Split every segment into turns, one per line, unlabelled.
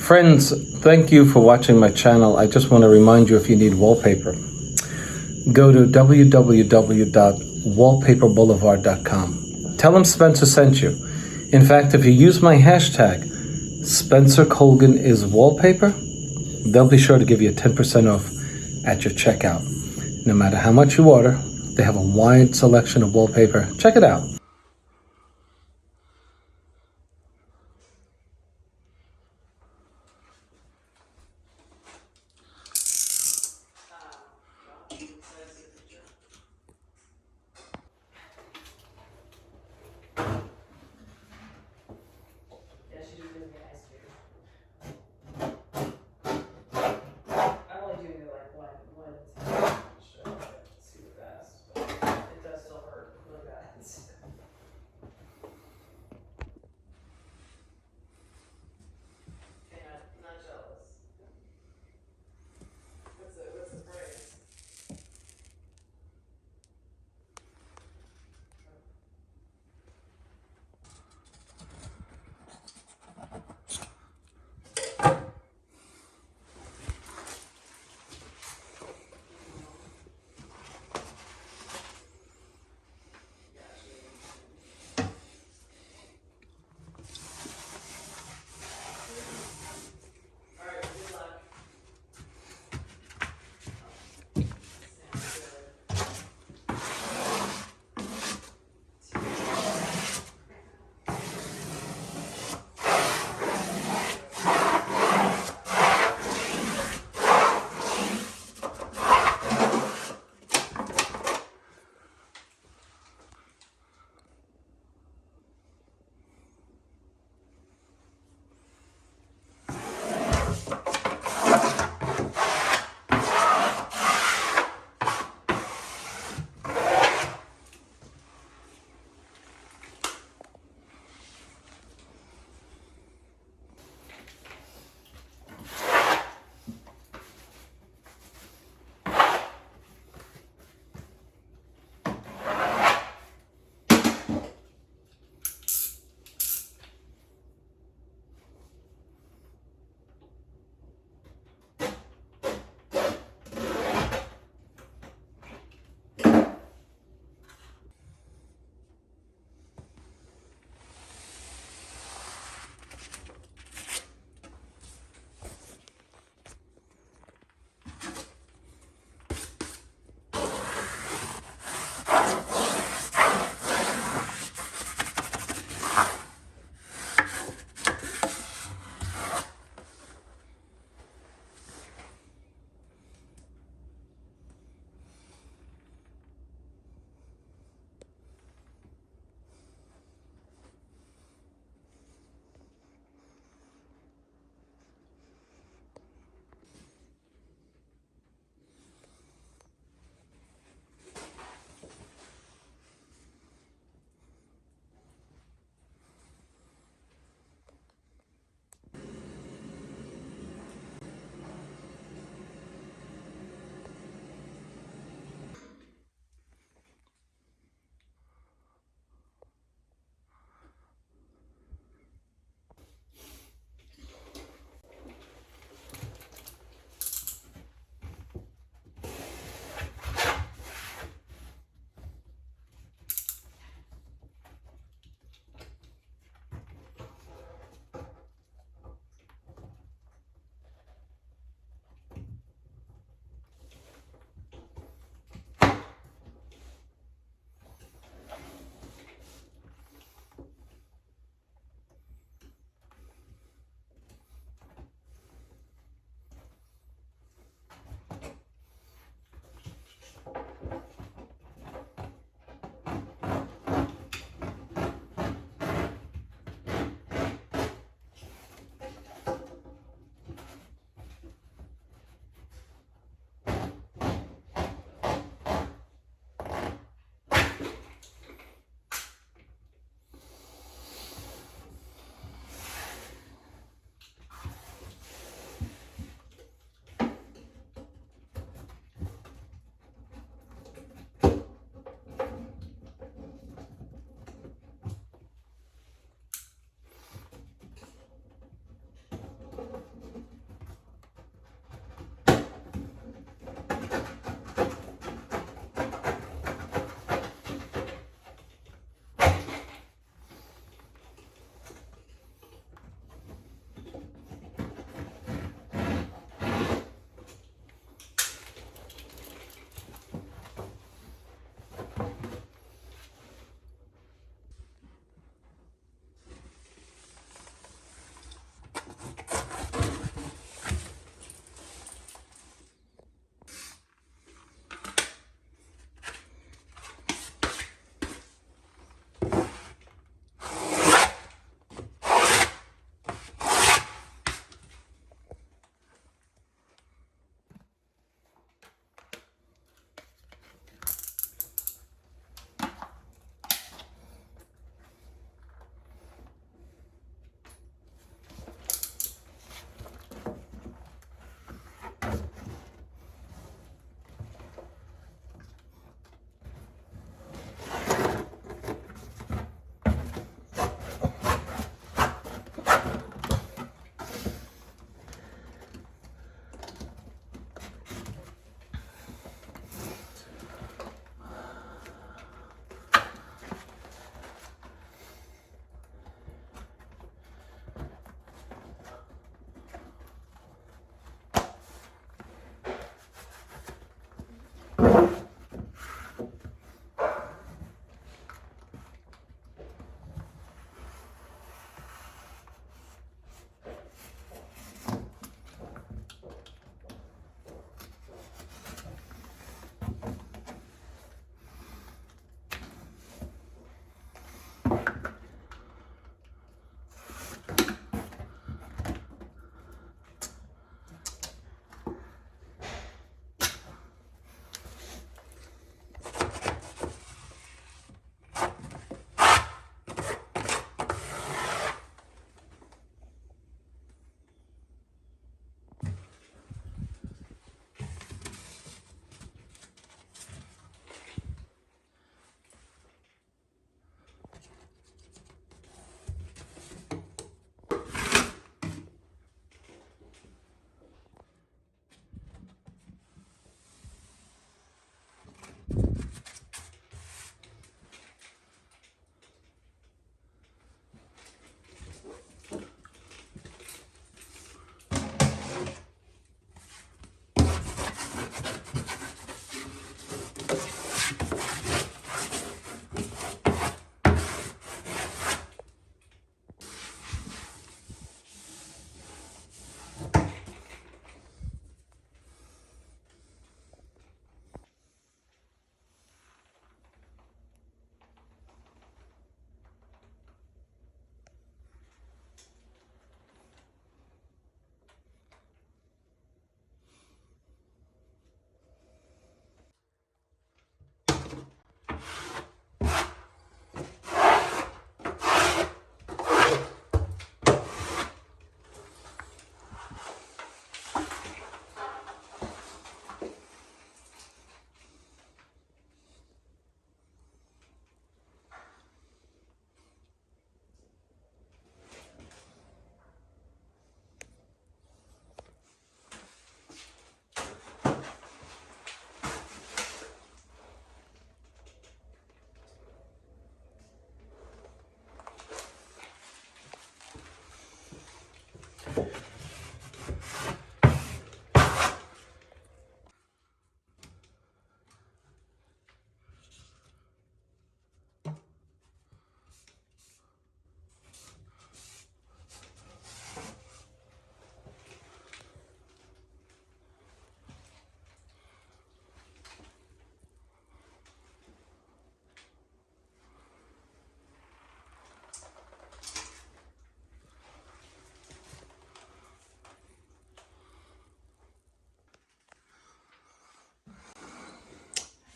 Friends, thank you for watching my channel. I just want to remind you, if you need wallpaper, go to www.wallpaperboulevard.com. Tell them Spencer sent you. In fact, if you use my hashtag, Spencer Colgan is wallpaper, they'll be sure to give you a 10% off at your checkout. No matter how much you order, they have a wide selection of wallpaper. Check it out.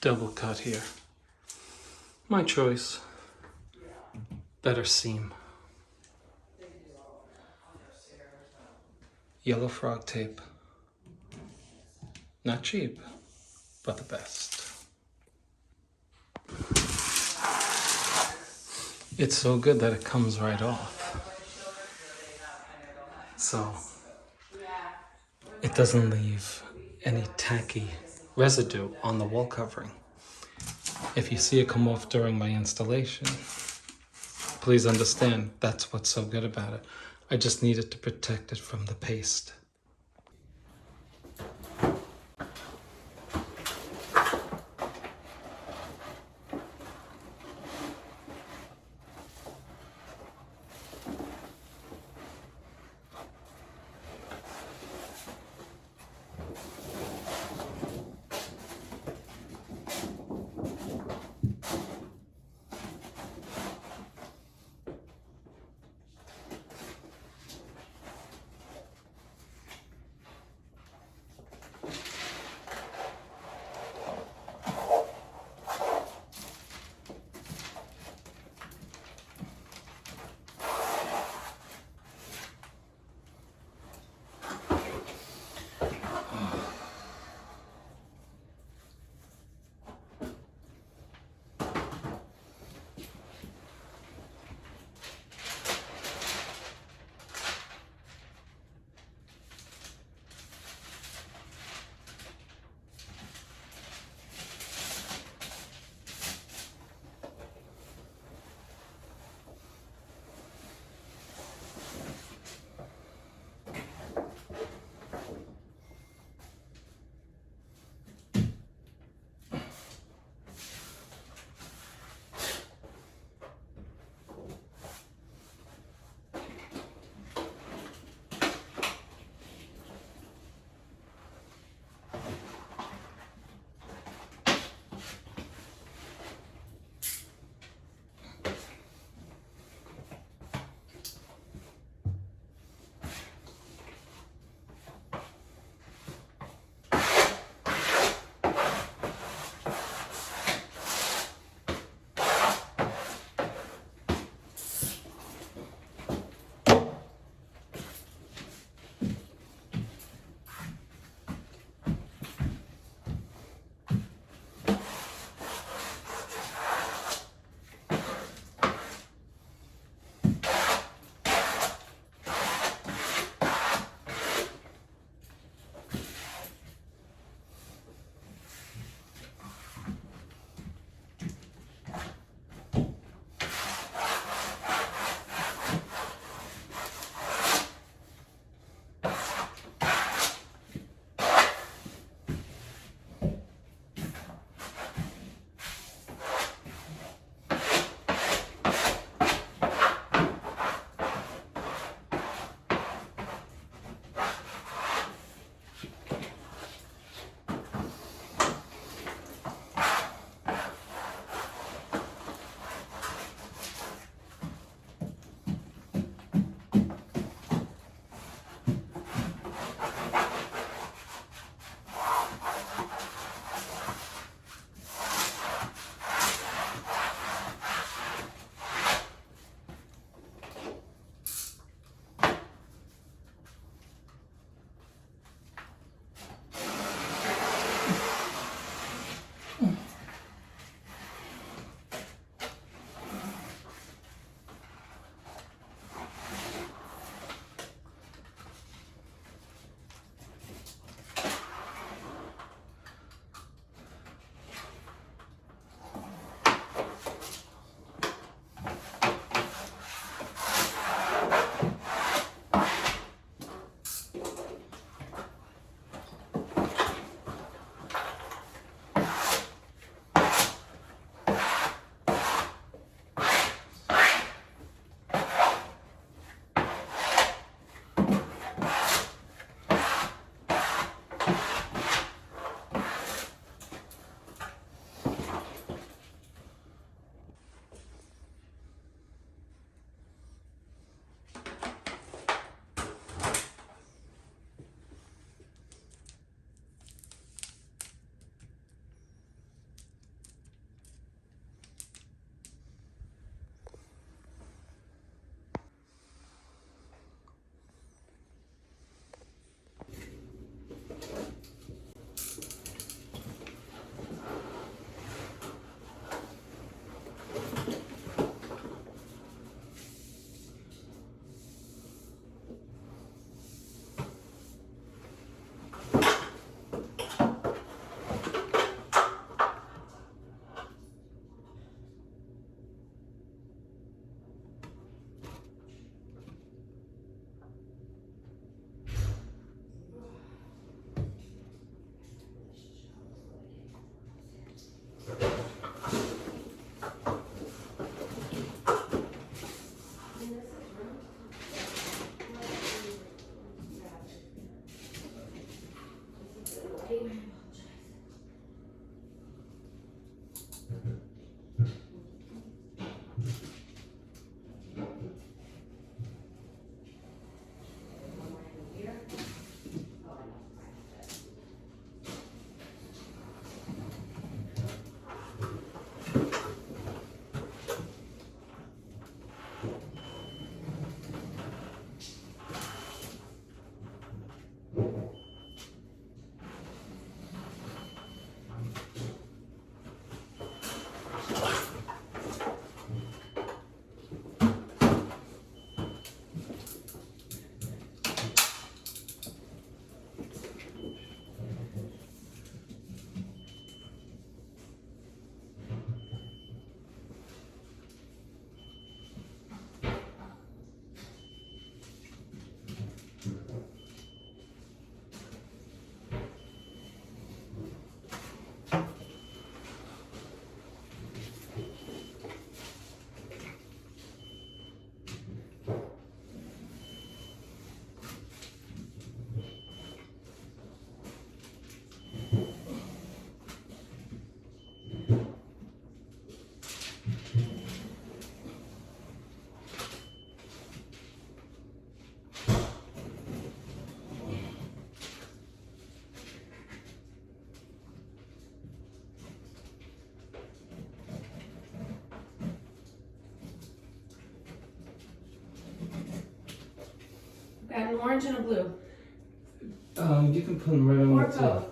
double cut here. My choice. Better seam. Yellow frog tape. Not cheap, but the best. It's so good that it comes right off. So it doesn't leave any tacky residue on the wall covering. If you see it come off during my installation, please understand that's what's so good about it. I just needed to protect it from the paste.
An orange and a blue.
You can put them right on
Or
the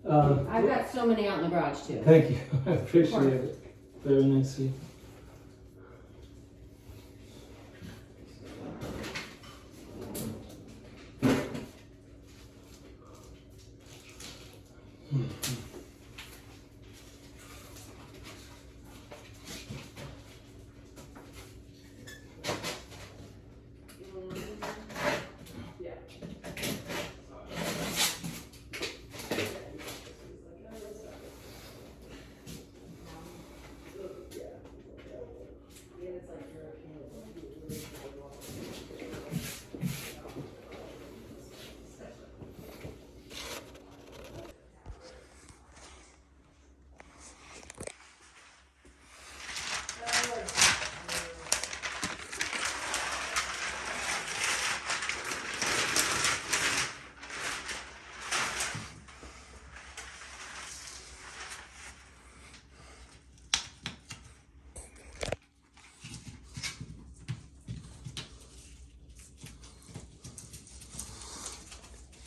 both. I've got so many out in the garage too.
Thank you. I appreciate it. Very nice of you.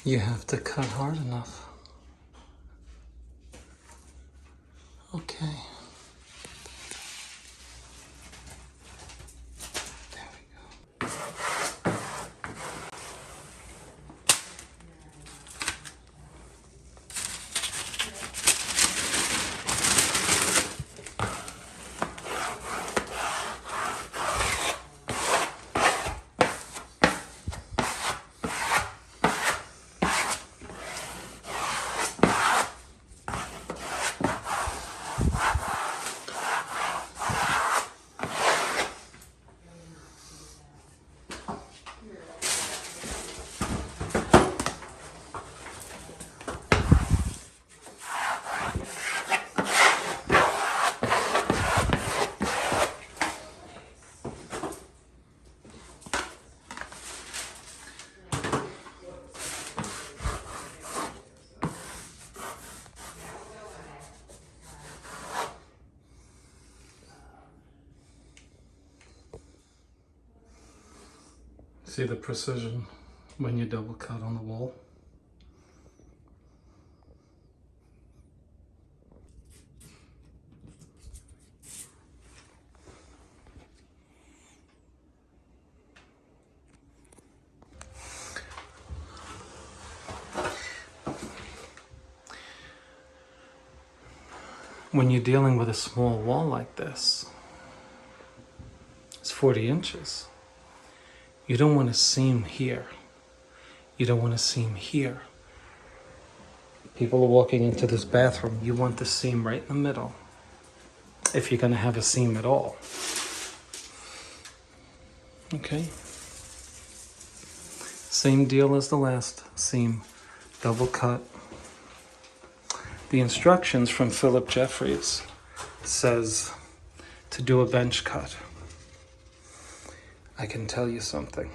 You have to cut hard enough. Okay. There we go. See the precision when you double cut on the wall? When you're dealing with a small wall like this, it's 40 inches. You don't want to seam here. You don't want to seam here. People are walking into this bathroom. You want the seam right in the middle, if you're going to have a seam at all. Okay? Same deal as the last seam. Double cut. The instructions from Phillip Jeffries says to do a bench cut. I can tell you something.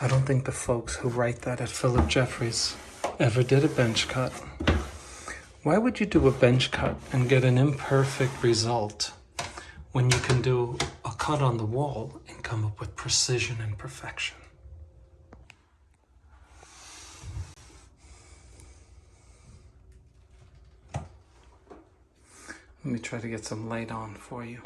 I don't think the folks who write that at Phillip Jeffries ever did a bench cut. Why would you do a bench cut and get an imperfect result when you can do a cut on the wall and come up with precision and perfection? Let me try to get some light on for you.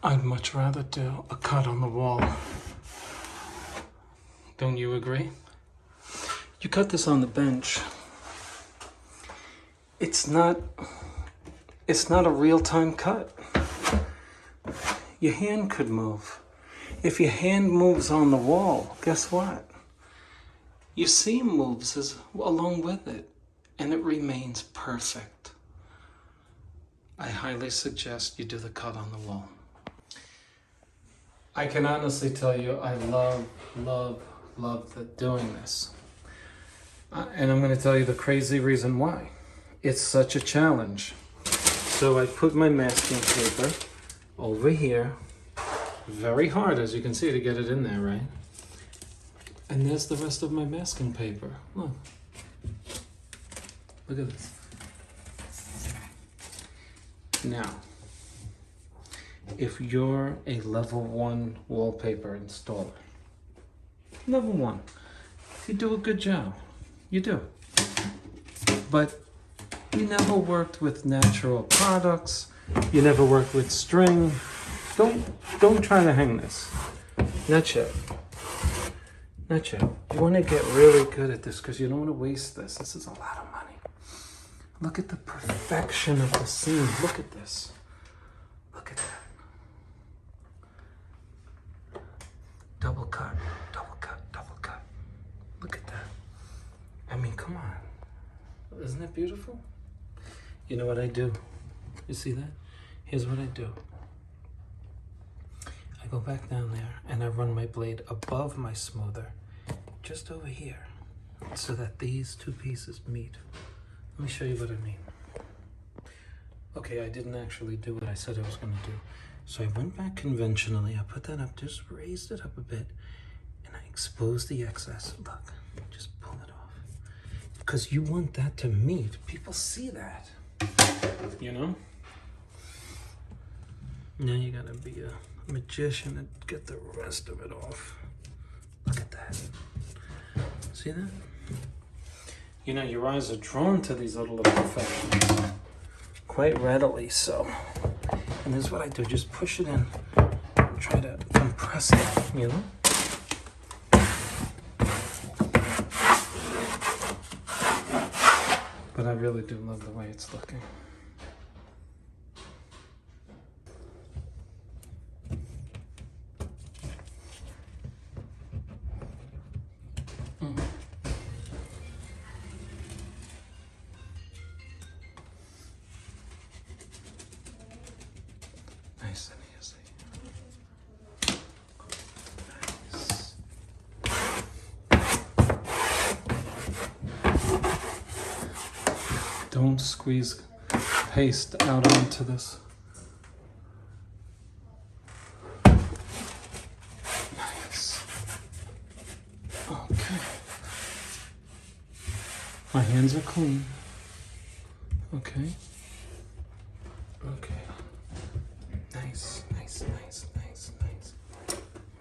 I'd much rather do a cut on the wall. Don't you agree? You cut this on the bench. It's not a real-time cut. Your hand could move. If your hand moves on the wall, guess what? Your seam moves along with it, and it remains perfect. I highly suggest you do the cut on the wall. I can honestly tell you, I love doing this. And I'm going to tell you the crazy reason why. It's such a challenge. So I put my masking paper over here, very hard, as you can see, to get it in there, right? And there's the rest of my masking paper. Look. Look at this. Now, if you're a level 1 wallpaper installer, level 1, you do a good job. You do. But you never worked with natural products. You never worked with string. Don't try to hang this. Not yet. Not yet. You want to get really good at this because you don't want to waste this. This is a lot of money. Look at the perfection of the seam. Look at this. Look at that. Double cut, double cut, double cut. Look at that. I mean, come on. Isn't it beautiful? You know what I do? You see that? Here's what I do. I go back down there and I run my blade above my smoother, just over here, so that these two pieces meet. Let me show you what I mean. Okay, I didn't actually do what I said I was going to do. So I went back conventionally. I put that up, just raised it up a bit, and I exposed the excess. Look, just pull it off. Because you want that to meet. People see that. You know? Now you gotta be a magician and get the rest of it off. Look at that. See that? You know, your eyes are drawn to these little imperfections. Quite readily so. And this is what I do, just push it in and try to compress it, you know? But I really do love the way it's looking. Nice and easy. Nice. Don't squeeze paste out onto this. Nice. Okay. My hands are clean. Okay. Okay. Nice, nice, nice, nice, nice.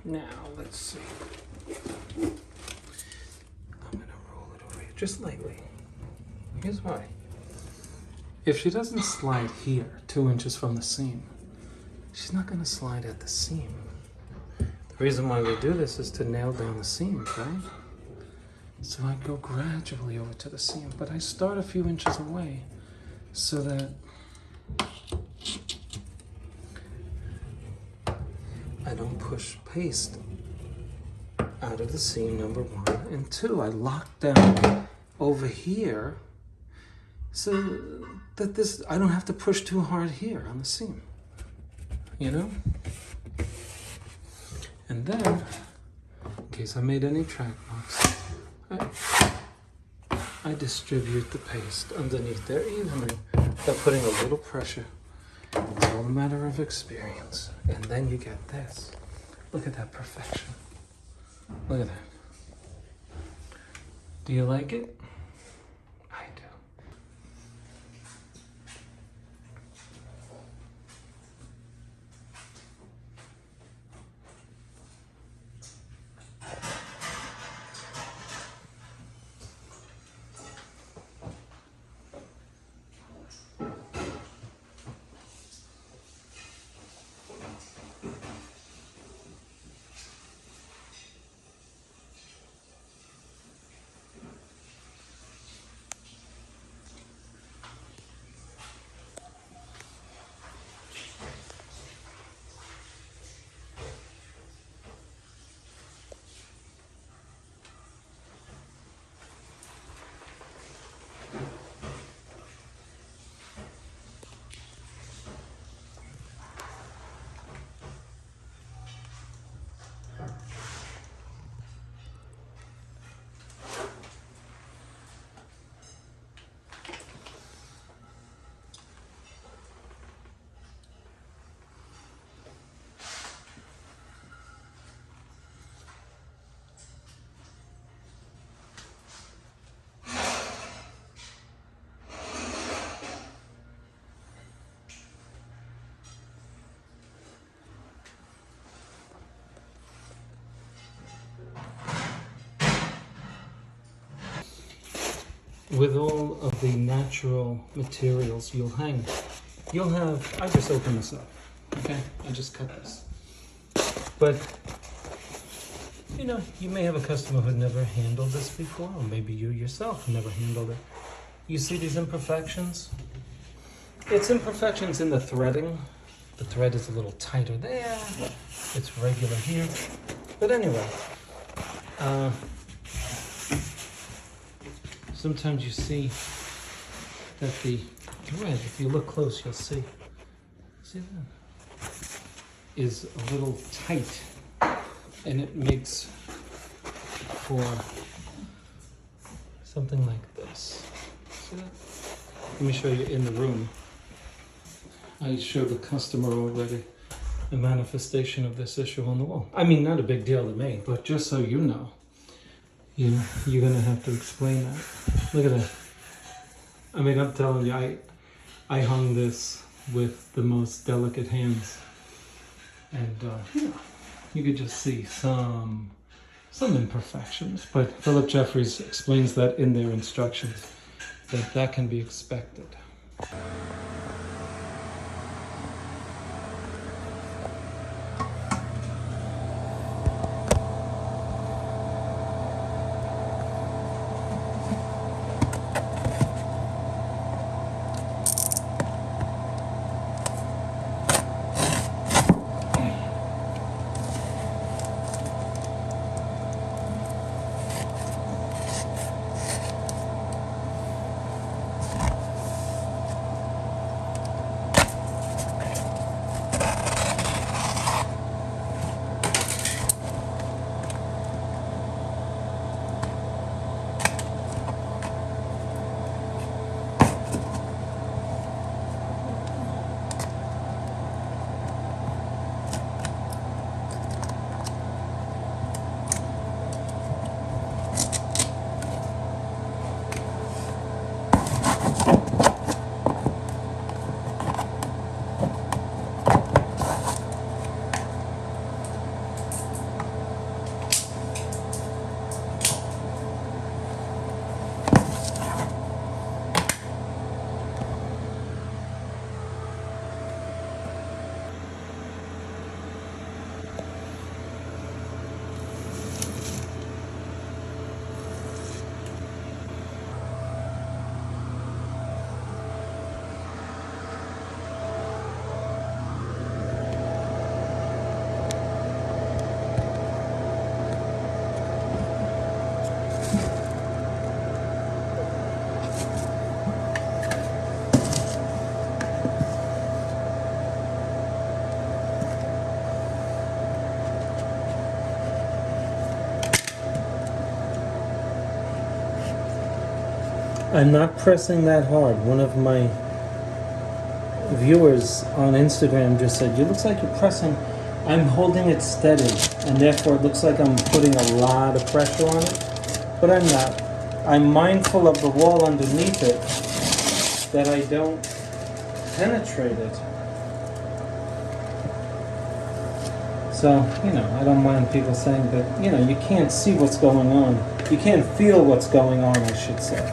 Now, let's see. I'm gonna roll it over here, just lightly. Here's why. If she doesn't slide here, 2 inches from the seam, she's not gonna slide at the seam. The reason why we do this is to nail down the seams, right? So I go gradually over to the seam, but I start a few inches away so that I don't push paste out of the seam, number 1. And 2, I lock down over here so that I don't have to push too hard here on the seam, you know? And then, in case I made any track marks, I distribute the paste underneath there evenly by putting a little pressure. It's all a matter of experience. And then you get this. Look at that perfection. Look at that. Do you like it? I do. with all of the natural materials you'll hang. You'll have, I just opened this up, okay? I just cut this. But, you know, you may have a customer who never handled this before, or maybe you yourself never handled it. You see these imperfections? It's imperfections in the threading. The thread is a little tighter there. It's regular here. But anyway, sometimes you see that the thread, if you look close, you'll see that? Is a little tight, and it makes for something like this. See that? Let me show you in the room. I showed the customer already a manifestation of this issue on the wall. I mean, not a big deal to me, but just so you know, you're gonna have to explain that. Look at that. I mean, I'm telling you, I hung this with the most delicate hands, and you could just see some imperfections. But Phillip Jeffries explains that in their instructions, that can be expected. I'm not pressing that hard. One of my viewers on Instagram just said, "You looks like you're pressing." I'm holding it steady, and therefore it looks like I'm putting a lot of pressure on it, but I'm not. I'm mindful of the wall underneath it, that I don't penetrate it. So, I don't mind people saying that, you can't see what's going on. You can't feel what's going on, I should say.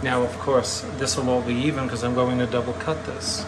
Now, of course, this will all be even because I'm going to double cut this.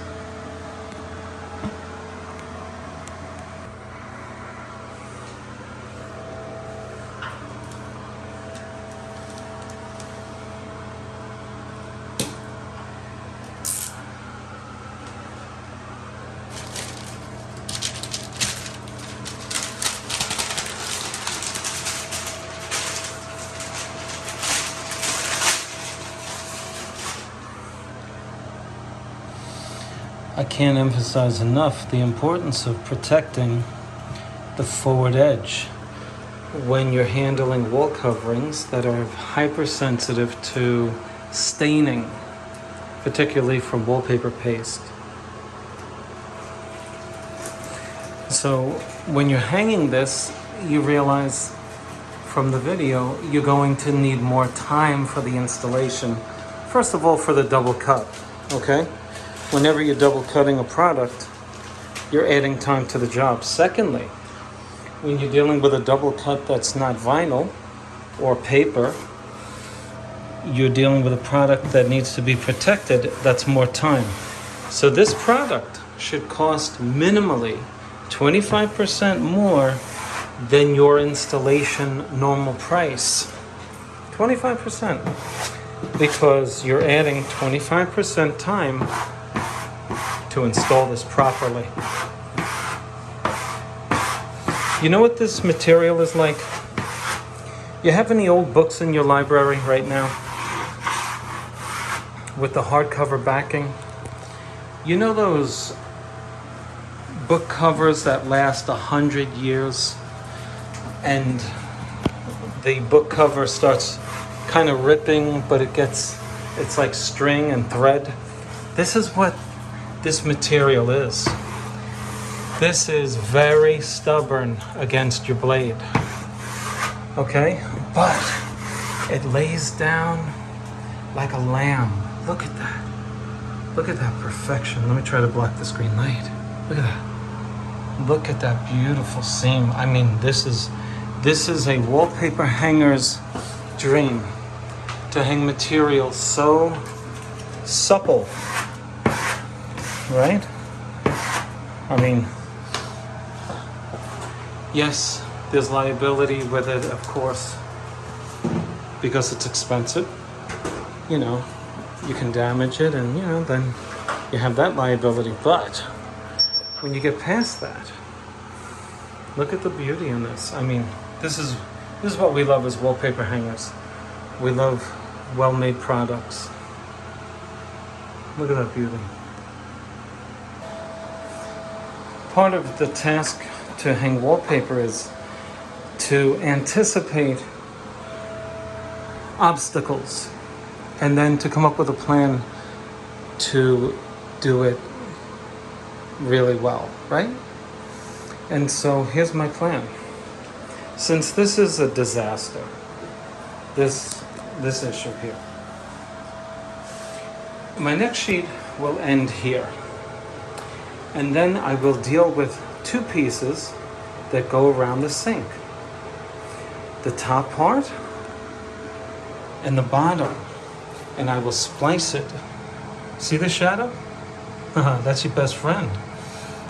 I can't emphasize enough the importance of protecting the forward edge when you're handling wall coverings that are hypersensitive to staining, particularly from wallpaper paste. So when you're hanging this, you realize from the video, you're going to need more time for the installation. First of all, for the double cut, okay? Whenever you're double cutting a product, you're adding time to the job. Secondly, when you're dealing with a double cut that's not vinyl or paper, you're dealing with a product that needs to be protected, that's more time. So this product should cost minimally 25% more than your installation normal price. 25%. Because you're adding 25% time to install this properly. You know what this material is like? You have any old books in your library right now? With the hardcover backing? You know those book covers that last 100 years? And the book cover starts kind of ripping, but it's like string and thread. This is what this material is. This is very stubborn against your blade. Okay? But it lays down like a lamb. Look at that. Look at that perfection. Let me try to block the screen light. Look at that. Look at that beautiful seam. I mean, this is a wallpaper hanger's dream, to hang material so supple, right? I mean, yes, there's liability with it, of course, because it's expensive. You know, you can damage it and, you know, then you have that liability. But when you get past that, look at the beauty in this. I mean, this is what we love as wallpaper hangers. We love well-made products. Look at that beauty. Part of the task to hang wallpaper is to anticipate obstacles and then to come up with a plan to do it really well, right? And so here's my plan. Since this is a disaster, this issue here, my next sheet will end here. And then I will deal with two pieces that go around the sink. The top part and the bottom. And I will splice it. See the shadow? That's your best friend.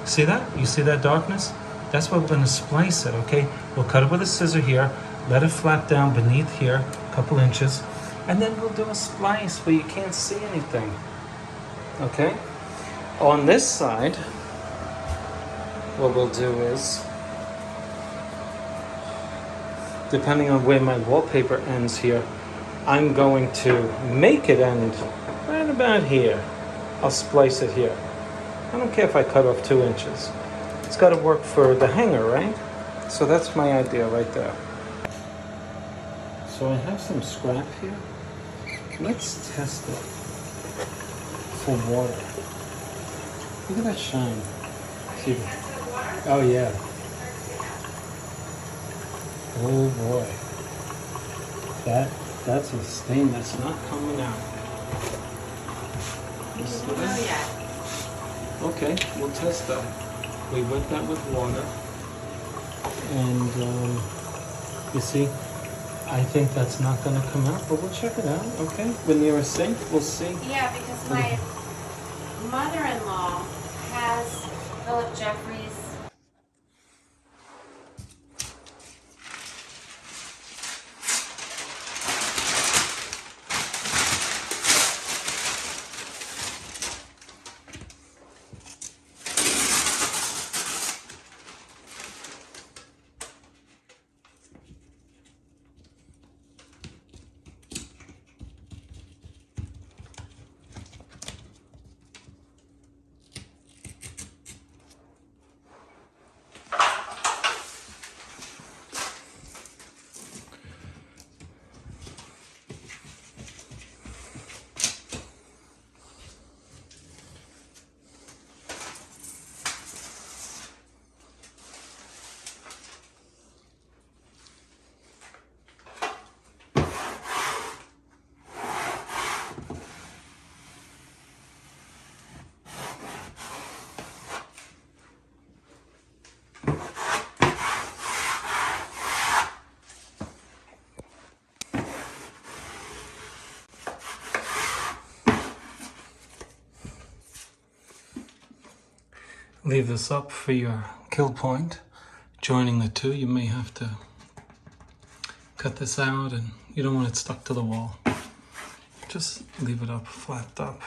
See that? You see that darkness? That's what we're going to splice it, okay? We'll cut it with a scissor here, let it flap down beneath here, a couple inches, and then we'll do a splice where you can't see anything, okay? On this side, what we'll do is, depending on where my wallpaper ends here, I'm going to make it end right about here. I'll splice it here. I don't care if I cut off 2 inches. It's got to work for the hanger, right? So that's my idea right there. So I have some scrap here. Let's test it for water. Look at that shine. See? Oh yeah. Oh boy. That's a stain that's not coming out.
Oh yeah.
Okay, we'll test that. We wet that with water. And you see, I think that's not going to come out, but we'll check it out, okay? When near a sink, we'll see.
Yeah, because my mother-in-law has Phillip Jeffries.
leave this up for your kill point. Joining the two, you may have to cut this out, and you don't want it stuck to the wall. Just leave it up, flapped up.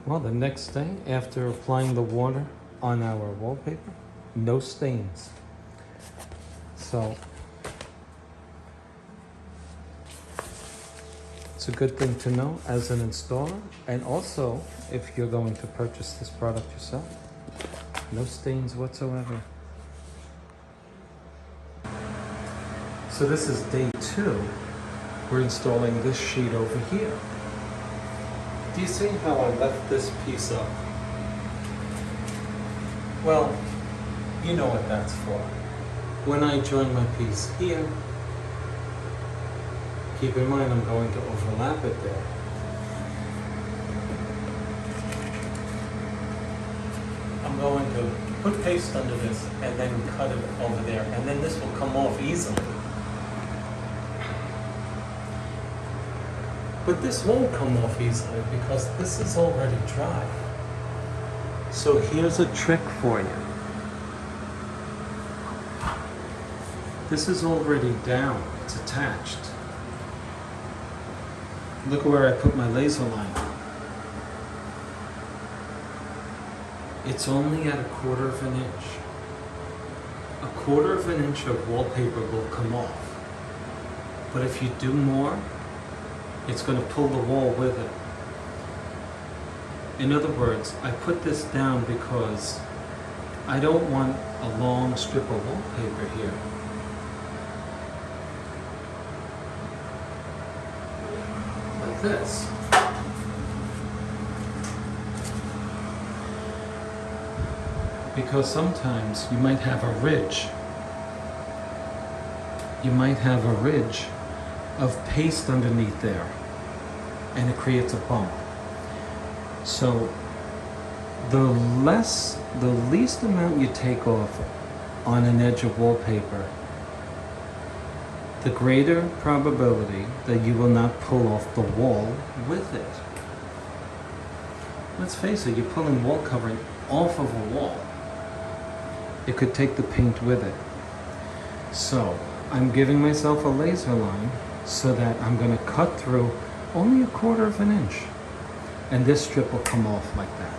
Well, the next day, after applying the water on our wallpaper, no stains. So, it's a good thing to know as an installer, and also if you're going to purchase this product yourself. No stains whatsoever. So this is day 2. We're installing this sheet over here. Do you see how I left this piece up? Well, you know what that's for. When I join my piece here, keep in mind I'm going to overlap it there. I'm going to put paste under this and then cut it over there, and then this will come off easily. But this won't come off easily because this is already dry. So here's a trick for you. This is already down, it's attached. Look where I put my laser line. It's only at 1/4 of an inch. 1/4 of an inch of wallpaper will come off. But if you do more, it's going to pull the wall with it. In other words, I put this down because I don't want a long strip of wallpaper here. Like this. Because sometimes you might have a ridge. You might have a ridge of paste underneath there, and it creates a bump. So the least amount you take off on an edge of wallpaper, the greater probability that you will not pull off the wall with it. Let's face it, you're pulling wall covering off of a wall. It could take the paint with it. So I'm giving myself a laser line so that I'm going to cut through only 1/4 of an inch. And this strip will come off like that.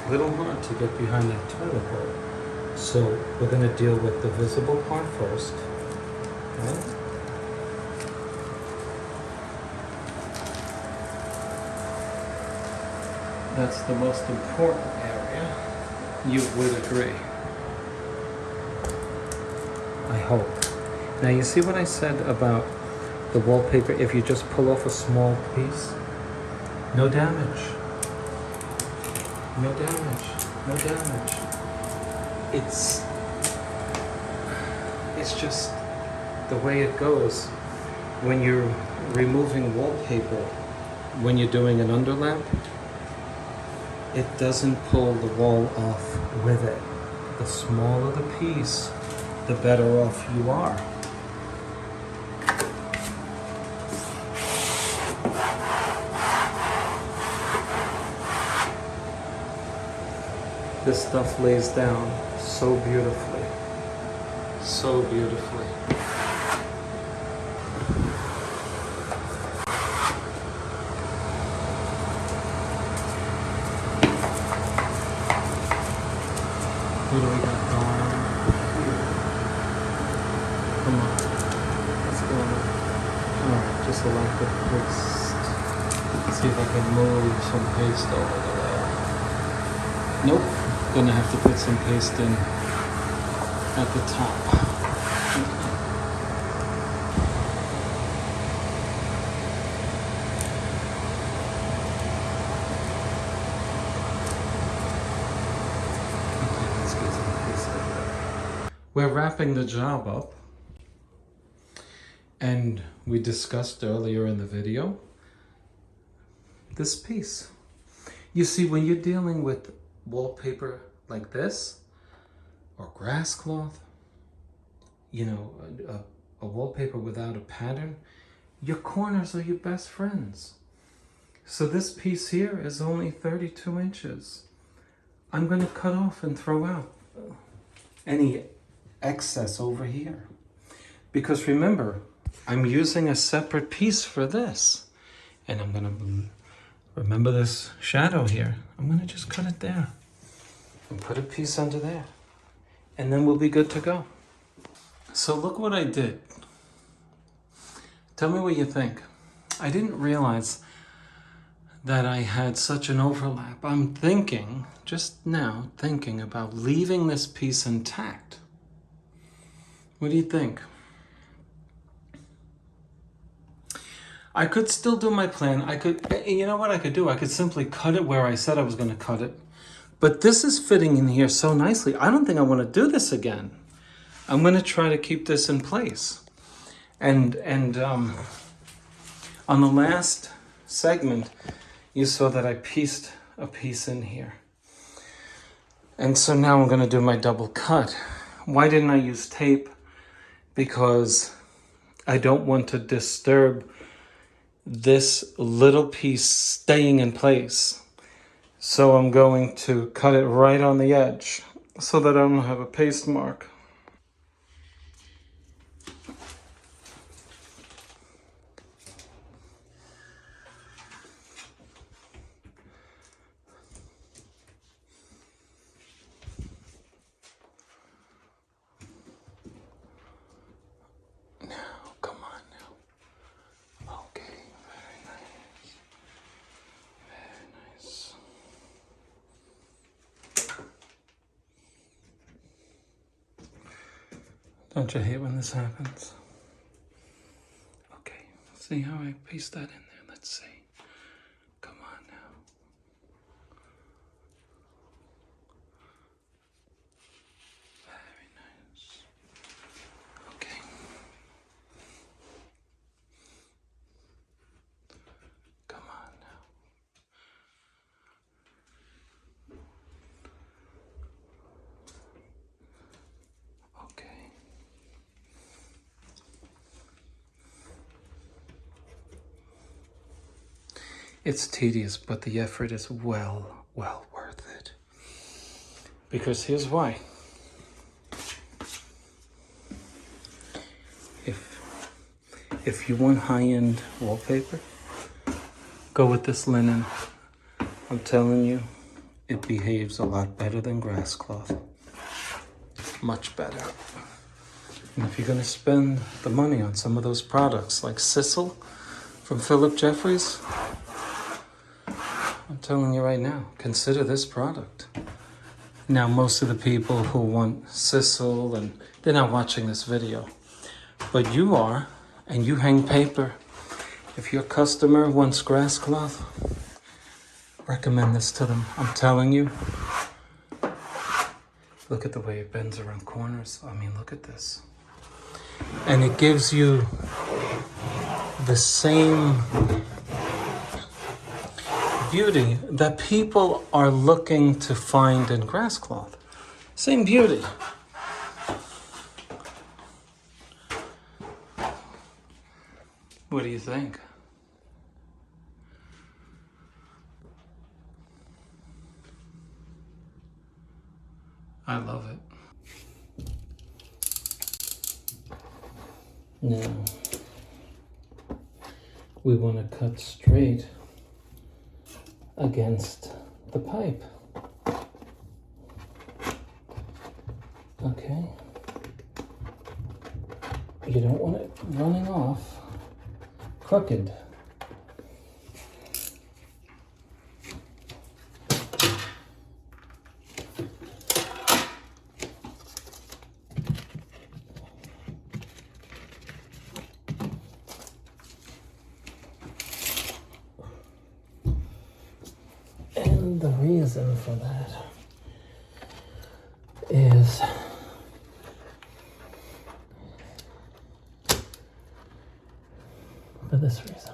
little hard to get behind that toilet bowl. So we're going to deal with the visible part first. Right? That's the most important area. You would agree. I hope. Now you see what I said about the wallpaper? If you just pull off a small piece, no damage. No damage. No damage. It's just the way it goes when you're removing wallpaper, when you're doing an underlap. It doesn't pull the wall off with it. The smaller the piece, the better off you are. This stuff lays down so beautifully. So beautifully. What do we got going on here? Come on. What's going on? Alright, just allow the paste. See if I can move some paste over there. Nope. Gonna have to put some paste in at the top. We're wrapping the job up, and we discussed earlier in the video this piece. You see, when you're dealing with wallpaper like this, or grass cloth, you know, a wallpaper without a pattern, your corners are your best friends. So this piece here is only 32 inches. I'm going to cut off and throw out any excess over here. Because remember, I'm using a separate piece for this. And I'm going to, remember this shadow here, I'm going to just cut it there. And put a piece under there. And then we'll be good to go. So look what I did. Tell me what you think. I didn't realize that I had such an overlap. I'm thinking, just now, thinking about leaving this piece intact. What do you think? I could still do my plan. I could, you know what I could do? I could simply cut it where I said I was going to cut it. But this is fitting in here so nicely. I don't think I want to do this again. I'm going to try to keep this in place. And on the last segment, you saw that I pieced a piece in here. And so now I'm going to do my double cut. Why didn't I use tape? Because I don't want to disturb this little piece staying in place. So I'm going to cut it right on the edge so that I don't have a paste mark. Don't you hate when this happens? Okay, see how I paste that in there? Let's see. Come on now. Very nice. Okay. Come on now. Okay. It's tedious, but the effort is well worth it. Because here's why. If you want high-end wallpaper, go with this linen. I'm telling you, it behaves a lot better than grass cloth. Much better. And if you're going to spend the money on some of those products like Sisal from Phillip Jeffries, I'm telling you right now, consider this product. Now, most of the people who want Sisal, and they're not watching this video, but you are, and you hang paper. If your customer wants grass cloth, recommend this to them. I'm telling you. Look at the way it bends around corners. I mean, look at this. And it gives you the same beauty that people are looking to find in grass cloth. Same beauty. What do you think? I love it. Now, we want to cut straight against the pipe. Okay. You don't want it running off crooked. And the reason for that is for this reason.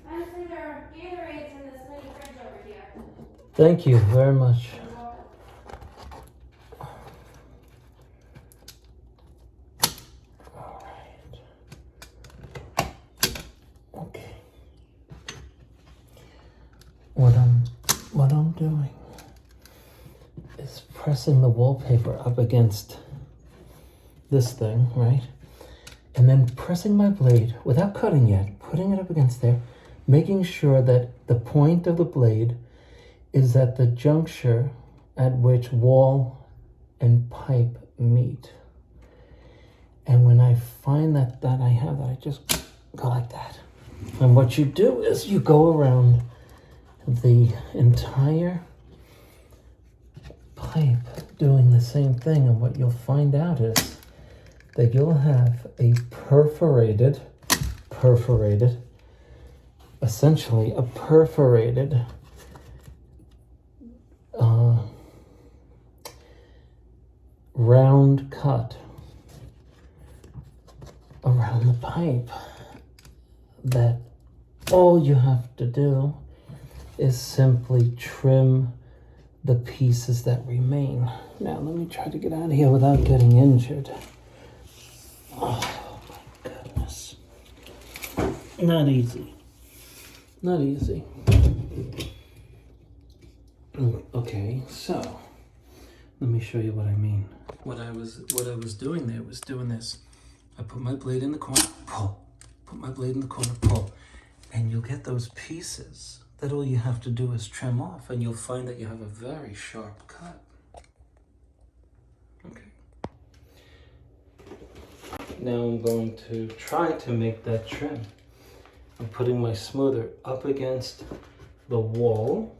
Honestly, there are Gatorades in this mini fridge over here.
Thank you very much. All right. Okay. What I'm doing is pressing the wallpaper up against this thing, right? And then pressing my blade without cutting yet, putting it up against there, making sure that the point of the blade is at the juncture at which wall and pipe meet. And when I find that I have that, I just go like that. And what you do is you go around the entire pipe doing the same thing, and what you'll find out is that you'll have a perforated, essentially a perforated round cut around the pipe that all you have to do is simply trim the pieces that remain. Now let me try to get out of here without getting injured. Oh my goodness. Not easy. Not easy. Okay, so let me show you what I mean. What I was doing there was doing this. I put my blade in the corner, pull. Put my blade in the corner, pull. And you'll get those pieces that all you have to do is trim off, and you'll find that you have a very sharp cut. Okay. Now I'm going to try to make that trim. I'm putting my smoother up against the wall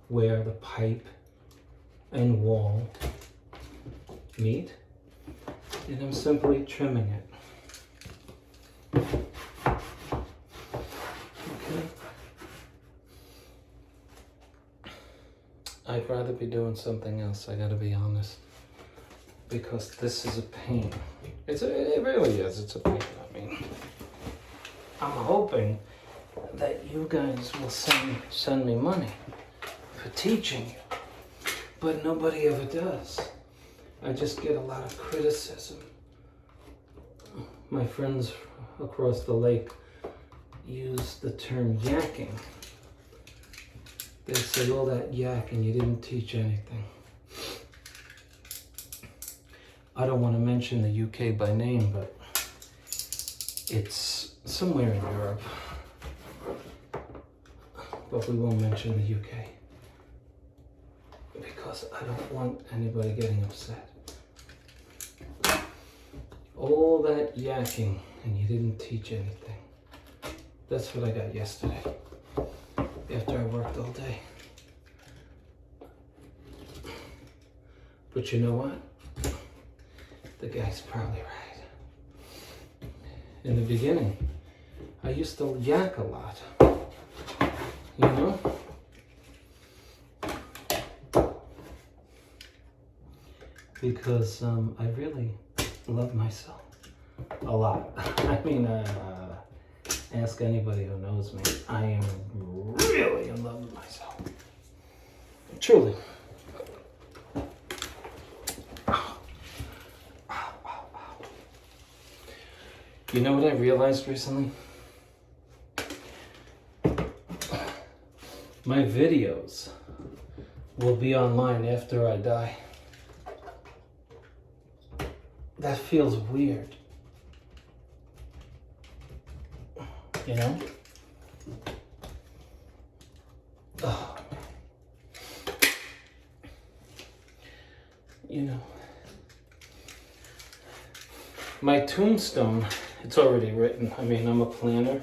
where the pipe and wall meet, and I'm simply trimming it. Okay. I'd rather be doing something else, I gotta be honest, because this is a pain. It really is, it's a pain. I mean, I'm hoping that you guys will send me money for teaching you, but nobody ever does. I just get a lot of criticism. My friends across the lake use the term yakking. They say all that yak and you didn't teach anything. I don't want to mention the UK by name, but it's somewhere in Europe. but we won't mention the UK because I don't want anybody getting upset. All that yakking and you didn't teach anything. That's what I got yesterday after I worked all day. But you know what? The guy's probably right. In the beginning, I used to yak a lot. You know? Because I really love myself a lot. I mean, ask anybody who knows me. I am really in love with myself. Truly. You know what I realized recently? My videos will be online after I die. That feels weird. You know? Oh. You know. My tombstone, it's already written. I mean, I'm a planner.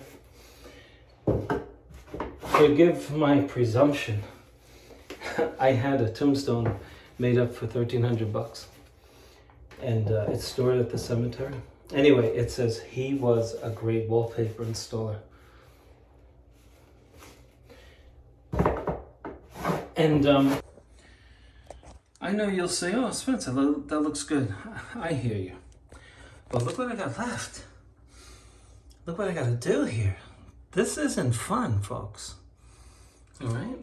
Forgive my presumption. I had a tombstone made up for $1,300. And it's stored at the cemetery. Anyway, it says he was a great wallpaper installer. And I know you'll say, oh, Spencer, that looks good. I hear you. But look what I got left. Look what I got to do here. This isn't fun, folks. All right?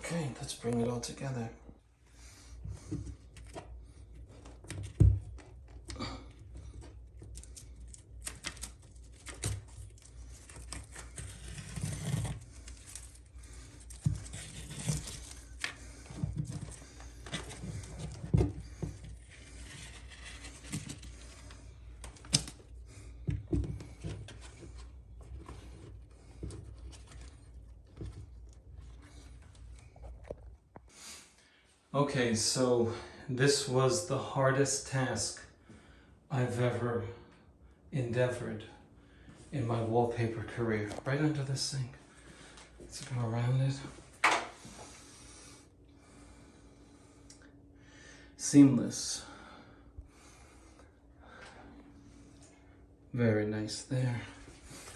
Okay, let's bring it all together. Okay, so this was the hardest task I've ever endeavored in my wallpaper career, right under the sink. Let's go around it. Seamless. Very nice there.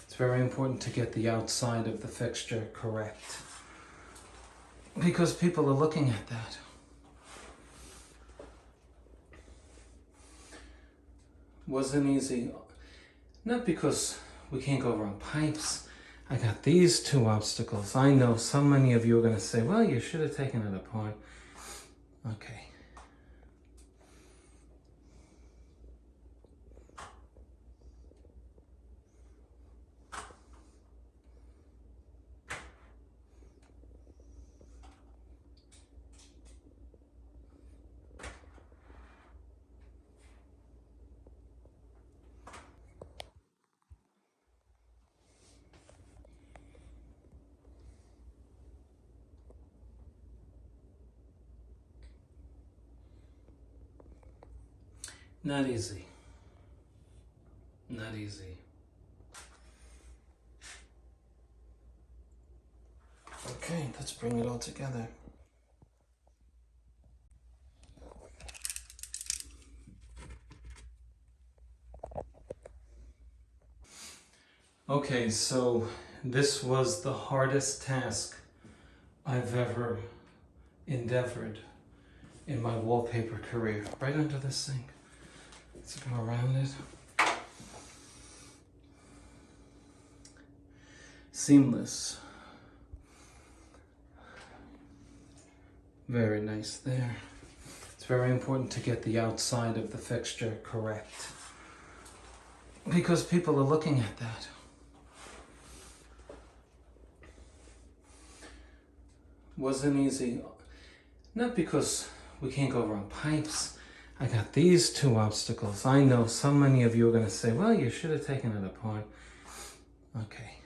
It's very important to get the outside of the fixture correct, because people are looking at that. Wasn't easy, not because we can't go around pipes. I got these two obstacles. I know so many of you are going to say, well, you should have taken it apart. Okay. Not easy. Not easy. Okay, let's bring it all together. Okay, so this was the hardest task I've ever endeavored in my wallpaper career, right under the sink. Let's go around it. Seamless. Very nice there. It's very important to get the outside of the fixture correct, because people are looking at that. Wasn't easy, not because we can't go around pipes. I got these two obstacles. I know so many of you are going to say, well, you should have taken it apart. Okay.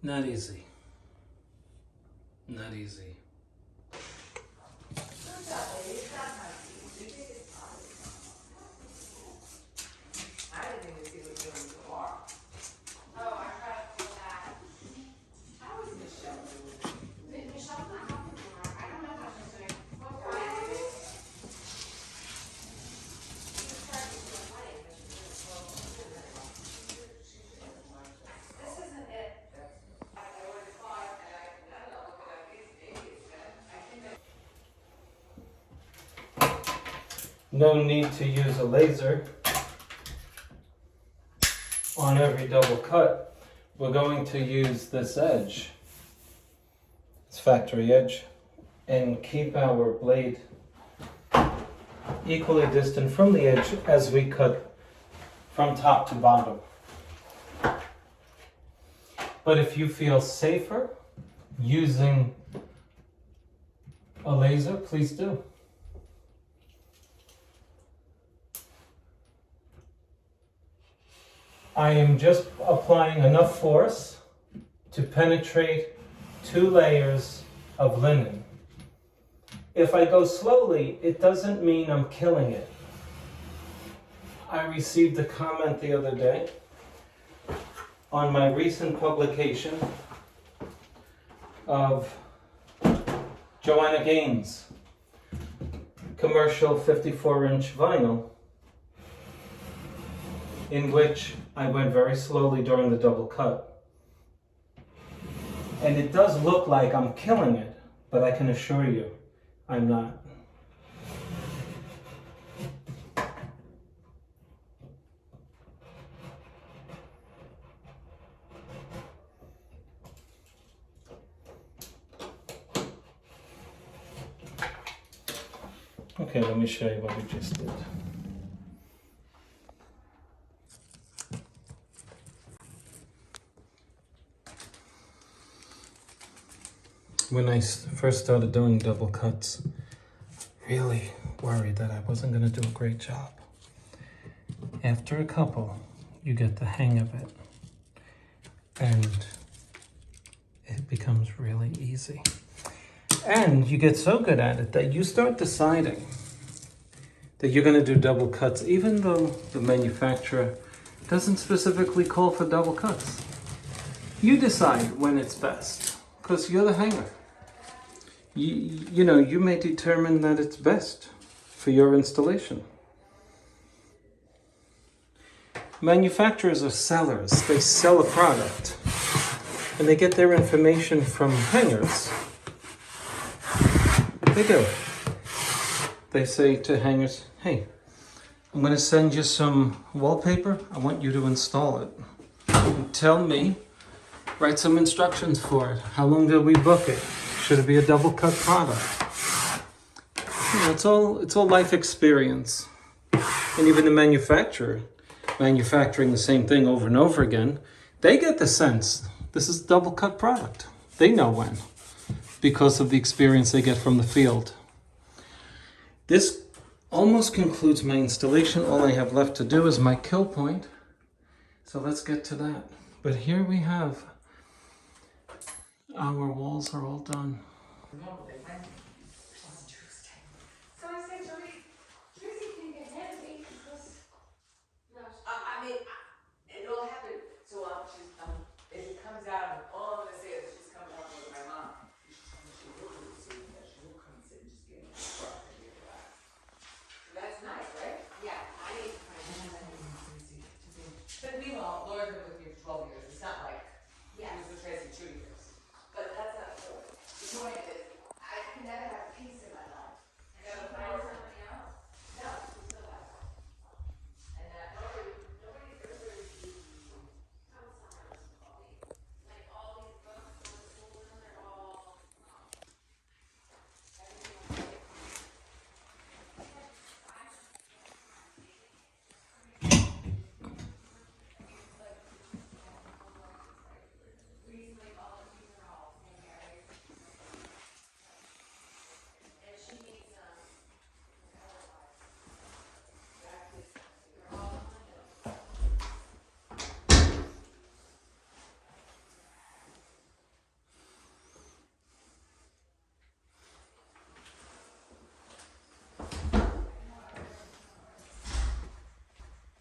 Not easy. Not easy. No need to use a laser on every double cut. We're going to use this edge, it's factory edge, and keep our blade equally distant from the edge as we cut from top to bottom. But if you feel safer using a laser, please do. I am just applying enough force to penetrate 2 layers of linen. If I go slowly, it doesn't mean I'm killing it. I received a comment the other day on my recent publication of Joanna Gaines' commercial 54-inch vinyl, in which I went very slowly during the double cut. And it does look like I'm killing it, but I can assure you, I'm not. Okay, let me show you what we just did. When I first started doing double cuts, really worried that I wasn't going to do a great job. After a couple, you get the hang of it, and it becomes really easy. And you get so good at it that you start deciding that you're going to do double cuts, even though the manufacturer doesn't specifically call for double cuts. You decide when it's best, because you're the hanger. You know, you may determine that it's best for your installation. Manufacturers are sellers. They sell a product, and they get their information from hangers. They do. They say to hangers, hey, I'm going to send you some wallpaper. I want you to install it. And tell me, write some instructions for it. How long did we book it? Should it be a double cut product? You know, it's all life experience. And even the manufacturer, manufacturing the same thing over and over again, they get the sense this is a double cut product. They know when, because of the experience they get from the field. This almost concludes my installation. All I have left to do is my kill point. So let's get to that. But here we have, our walls are all done.
So I said, Tracy can get ahead of me because I mean, it all happened. So if it comes out of